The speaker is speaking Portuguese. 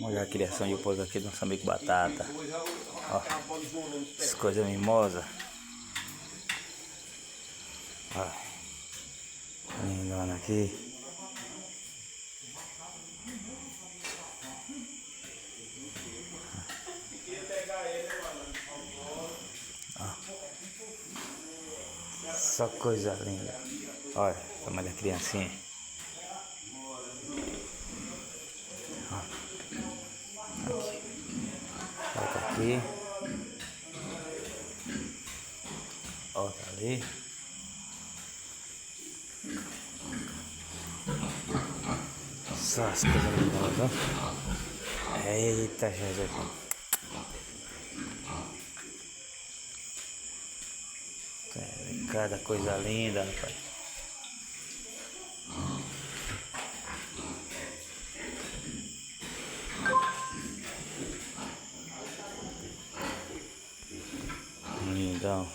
Olha a criação de porco aqui do Moçambique Batata. Ó, as coisas mimosas. Ó, lindona aqui. Ó, só coisa linda. Olha, tamanho da criancinha. Outra aqui. Outra ali. Só as coisas lindas, ó. Eita, Jesus. Cada coisa linda, rapaz. Lindão.